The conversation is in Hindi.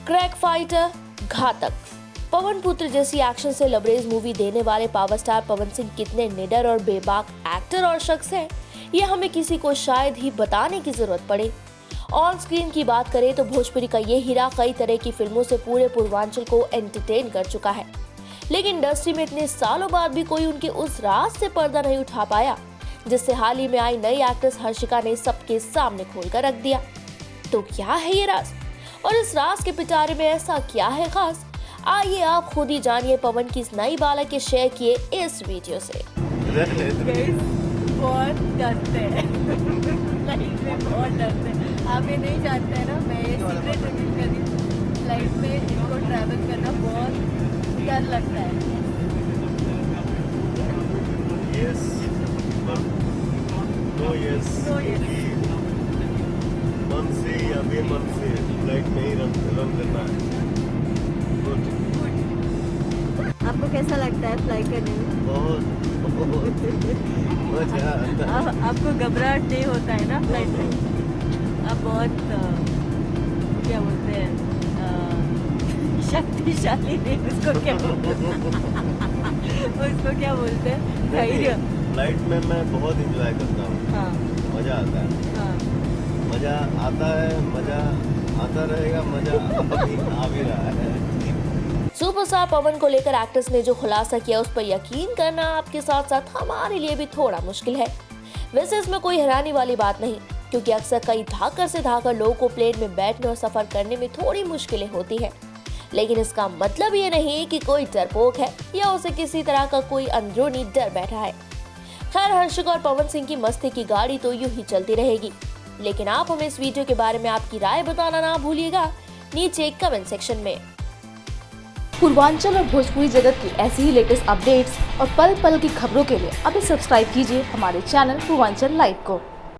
क्रैक फाइटर, घातक। पवन पुत्र जैसी एक्शन से लबरेज मूवी देने वाले पावर स्टार पवन सिंह कितने निडर और बेबाक एक्टर और शख्स हैं, ये हमें किसी को शायद ही बताने की जरूरत पड़े। ऑन स्क्रीन की बात करें तो भोजपुरी का ये हीरा कई तरह की फिल्मों से पूरे पूर्वांचल को एंटरटेन कर चुका है, लेकिन इंडस्ट्री में इतने सालों बाद भी कोई उनके उस राज से पर्दा नहीं उठा पाया जिससे हाल ही में आई नई एक्ट्रेस हर्षिका ने सबके सामने खोलकर रख दिया। तो क्या है ये राज, और इस राज के पिटारे में ऐसा क्या है खास? आइए आप खुद ही जानिए पवन की इस नई बालक के शेयर किए इस वीडियो से। बहुत डरते हैं लाइफ में, बहुत डरते हैं। आप ये नहीं जानते हैं ना, मैं ये सीक्रेट रिवील करी, लाइफ में इनको ट्रैवल करना बहुत डर लगता है। Yes, but no yes. No yes. मन से या बेमन से फ्लाइट में ही रन करना है। Good. आपको कैसा लगता है फ्लाई करने में? बहुत मजा आता है। आपको घबराहट नहीं होता है ना फ्लाइट में? आप बहुत क्या बोलते हैं, शक्तिशाली नहीं, उसको क्या उसको क्या बोलते हैं, धैर्य। फ्लाइट में मैं बहुत इंजॉय करता हूँ। हाँ मजा आता है। हाँ, मजा आता है, मजा आता रहेगा, मजा अभी आ भी रहा है। सुपरस्टार पवन को लेकर एक्ट्रेस ने जो खुलासा किया उस पर यकीन करना आपके साथ साथ हमारे लिए भी थोड़ा मुश्किल है। वैसे इसमें कोई हैरानी वाली बात नहीं, क्योंकि अक्सर कई धाकर से धाकर लोगों को प्लेन में बैठने और सफर करने में थोड़ी मुश्किलें होती है, लेकिन इसका मतलब ये नहीं कि कोई डरपोक है या उसे किसी तरह का कोई अंदरूनी डर बैठा है। खैर, हर्षिका और पवन सिंह की मस्ती की गाड़ी तो यूं ही चलती रहेगी, लेकिन आप हमें इस वीडियो के बारे में आपकी राय बताना ना भूलिएगा नीचे कमेंट सेक्शन में। पूर्वांचल और भोजपुरी जगत की ऐसी ही लेटेस्ट अपडेट्स और पल पल की खबरों के लिए अभी सब्सक्राइब कीजिए हमारे चैनल पूर्वांचल लाइव को।